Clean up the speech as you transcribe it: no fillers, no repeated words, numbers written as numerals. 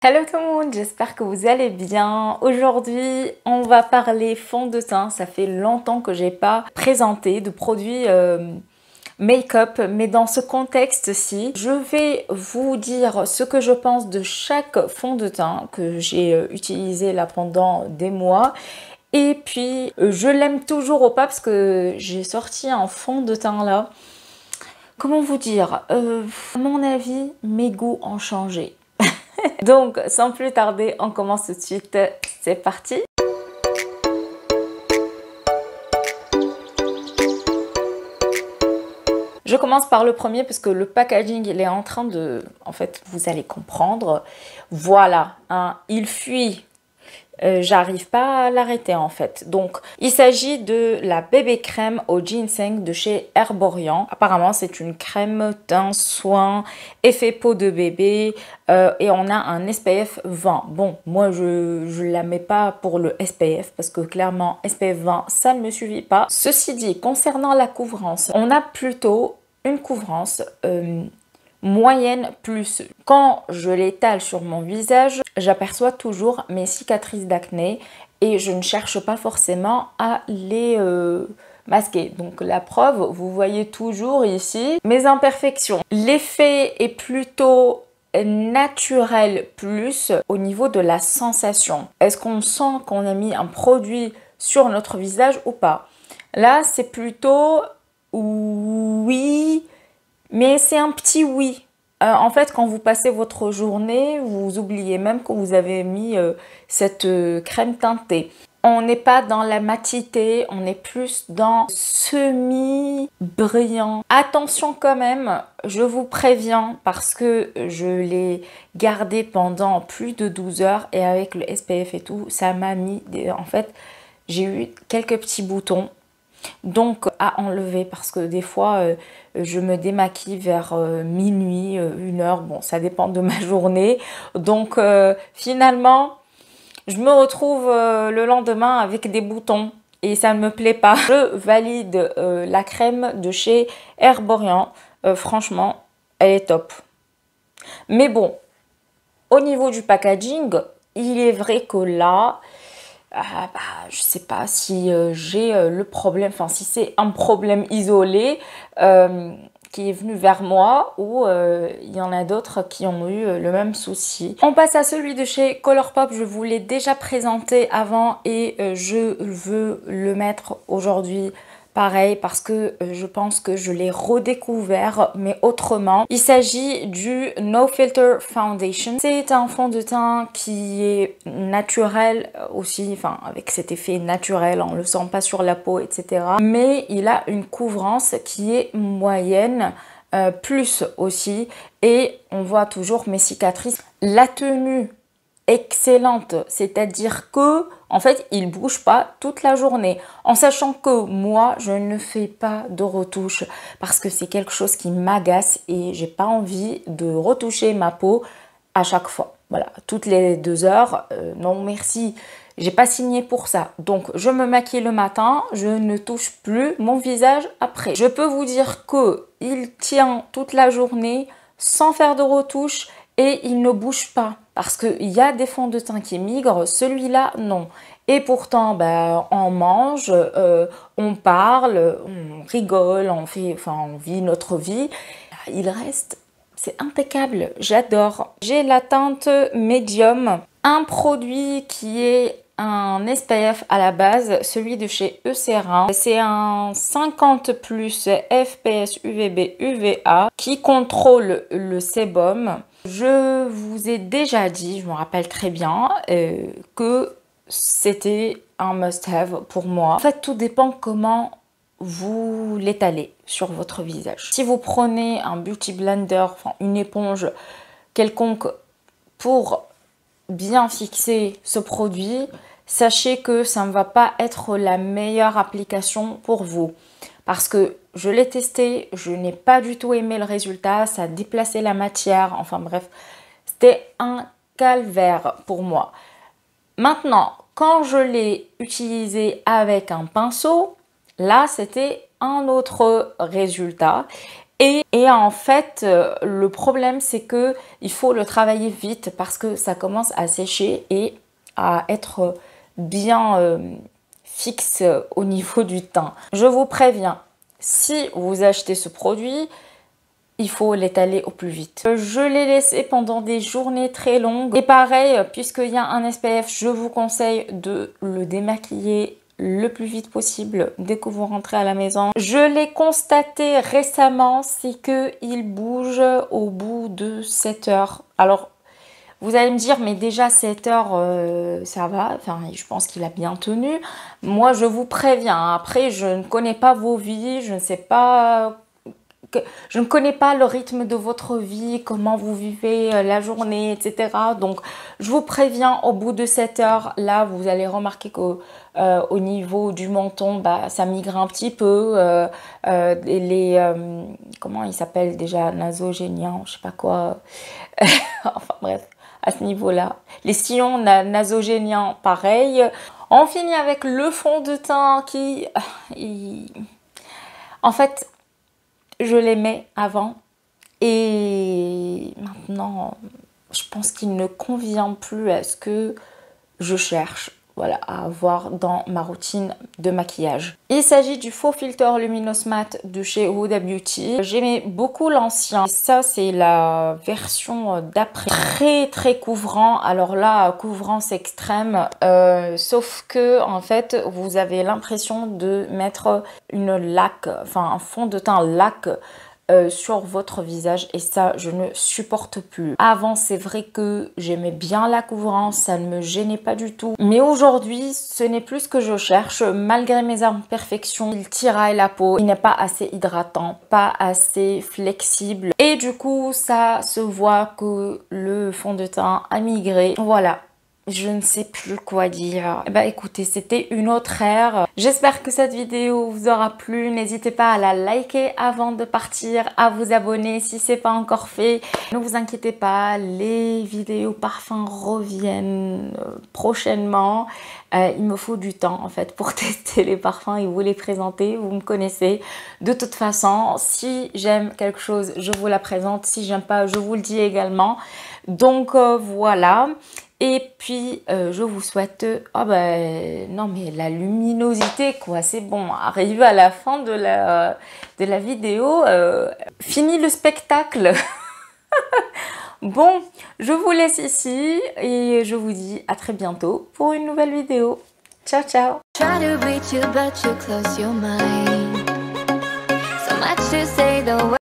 Hello tout le monde, j'espère que vous allez bien. Aujourd'hui, on va parler fond de teint. Ça fait longtemps que j'ai pas présenté de produits make-up, mais dans ce contexte-ci, je vais vous dire ce que je pense de chaque fond de teint que j'ai utilisé là pendant des mois. Et puis, je l'aime toujours ou pas parce que j'ai sorti un fond de teint là. Comment vous dire, à mon avis, mes goûts ont changé. Donc, sans plus tarder, on commence tout de suite. C'est parti! Je commence par le premier parce que le packaging, il est en train de... En fait, vous allez comprendre. Voilà, hein, il fuit. J'arrive pas à l'arrêter en fait. Donc, il s'agit de la bébé crème au ginseng de chez Herborian. Apparemment, c'est une crème teint soin, effet peau de bébé et on a un SPF 20. Bon, moi, je la mets pas pour le SPF parce que clairement, SPF 20, ça ne me suffit pas. Ceci dit, concernant la couvrance, on a plutôt une couvrance moyenne plus. Quand je l'étale sur mon visage, j'aperçois toujours mes cicatrices d'acné et je ne cherche pas forcément à les masquer. Donc la preuve, vous voyez toujours ici mes imperfections. L'effet est plutôt naturel plus au niveau de la sensation. Est-ce qu'on sent qu'on a mis un produit sur notre visage ou pas? Là, c'est plutôt oui, mais c'est un petit oui. En fait, quand vous passez votre journée, vous oubliez même que vous avez mis cette crème teintée. On n'est pas dans la matité, on est plus dans semi-brillant. Attention quand même, je vous préviens parce que je l'ai gardé pendant plus de 12 heures et avec le SPF et tout, ça m'a mis... En fait, j'ai eu quelques petits boutons. Donc à enlever parce que des fois je me démaquille vers minuit, 1h, bon ça dépend de ma journée. Donc finalement je me retrouve le lendemain avec des boutons et ça ne me plaît pas. Je valide la crème de chez Herborian, franchement elle est top. Mais bon, au niveau du packaging, il est vrai que là... je sais pas si j'ai le problème, enfin si c'est un problème isolé qui est venu vers moi ou il y en a d'autres qui ont eu le même souci. On passe à celui de chez Colourpop, je vous l'ai déjà présenté avant et je veux le mettre aujourd'hui. Pareil parce que je pense que je l'ai redécouvert mais autrement. Il s'agit du No Filter Foundation. C'est un fond de teint qui est naturel aussi, enfin avec cet effet naturel, on ne le sent pas sur la peau, etc. Mais il a une couvrance qui est moyenne, plus aussi. Et on voit toujours mes cicatrices. La tenue excellente, c'est-à-dire que en fait il bouge pas toute la journée, en sachant que moi je ne fais pas de retouche parce que c'est quelque chose qui m'agace et j'ai pas envie de retoucher ma peau à chaque fois, voilà, toutes les 2 heures, non merci, j'ai pas signé pour ça. Donc je me maquille le matin, je ne touche plus mon visage après. Je peux vous dire que il tient toute la journée sans faire de retouche et il ne bouge pas. Parce qu'il y a des fonds de teint qui migrent, celui-là non. Et pourtant, ben, on mange, on parle, on rigole, on vit notre vie. Il reste, c'est impeccable, j'adore. J'ai la teinte médium, un produit qui est un SPF à la base, celui de chez Eucerin. C'est un 50 plus FPS UVB UVA qui contrôle le sébum. Je vous ai déjà dit, je me rappelle très bien, que c'était un must-have pour moi. En fait, tout dépend comment vous l'étalez sur votre visage. Si vous prenez un beauty blender, enfin une éponge quelconque pour bien fixer ce produit, sachez que ça ne va pas être la meilleure application pour vous. Parce que je l'ai testé, je n'ai pas du tout aimé le résultat, ça a déplacé la matière, enfin bref, c'était un calvaire pour moi. Maintenant, quand je l'ai utilisé avec un pinceau, là c'était un autre résultat. Et en fait, le problème, c'est que il faut le travailler vite parce que ça commence à sécher et à être bien fixe au niveau du teint. Je vous préviens, si vous achetez ce produit, il faut l'étaler au plus vite. Je l'ai laissé pendant des journées très longues. Et pareil, puisqu'il y a un SPF, je vous conseille de le démaquiller le plus vite possible dès que vous rentrez à la maison. Je l'ai constaté récemment, c'est qu'il bouge au bout de 7 heures. Alors, vous allez me dire, mais déjà 7 heures, ça va. Enfin, je pense qu'il a bien tenu. Moi, je vous préviens. Après, je ne connais pas vos vies. Je ne sais pas... Je ne connais pas le rythme de votre vie, comment vous vivez la journée, etc. Donc, je vous préviens, au bout de 7 heures, là, vous allez remarquer qu'au niveau du menton, bah, ça migre un petit peu. Comment il s'appelle déjà? Nasogéniant, je sais pas quoi. Enfin bref, à ce niveau-là. Les sillons nasogéniants, pareil. On finit avec le fond de teint qui... En fait... Je l'aimais avant et maintenant, je pense qu'il ne convient plus à ce que je cherche, voilà, à avoir dans ma routine de maquillage. Il s'agit du faux filter Luminous Matte de chez Huda Beauty. J'aimais beaucoup l'ancien. Ça, c'est la version d'après. Très, très couvrant. Alors là, couvrance extrême. Sauf que, en fait, vous avez l'impression de mettre une laque, enfin un fond de teint laque sur votre visage et ça je ne supporte plus. Avant c'est vrai que j'aimais bien la couvrance, ça ne me gênait pas du tout, mais aujourd'hui ce n'est plus ce que je cherche. Malgré mes imperfections, il tiraille la peau, il n'est pas assez hydratant, pas assez flexible et du coup ça se voit que le fond de teint a migré. Voilà. Je ne sais plus quoi dire. Bah écoutez, c'était une autre ère. J'espère que cette vidéo vous aura plu. N'hésitez pas à la liker avant de partir, à vous abonner si ce n'est pas encore fait. Ne vous inquiétez pas, les vidéos parfums reviennent prochainement. Il me faut du temps en fait pour tester les parfums et vous les présenter. Vous me connaissez. De toute façon, si j'aime quelque chose, je vous la présente. Si j'aime pas, je vous le dis également. Donc voilà. Et puis, je vous souhaite... Ah ben, non mais la luminosité quoi, c'est bon. Arrivé à la fin de la vidéo, fini le spectacle. Bon, je vous laisse ici et je vous dis à très bientôt pour une nouvelle vidéo. Ciao, ciao.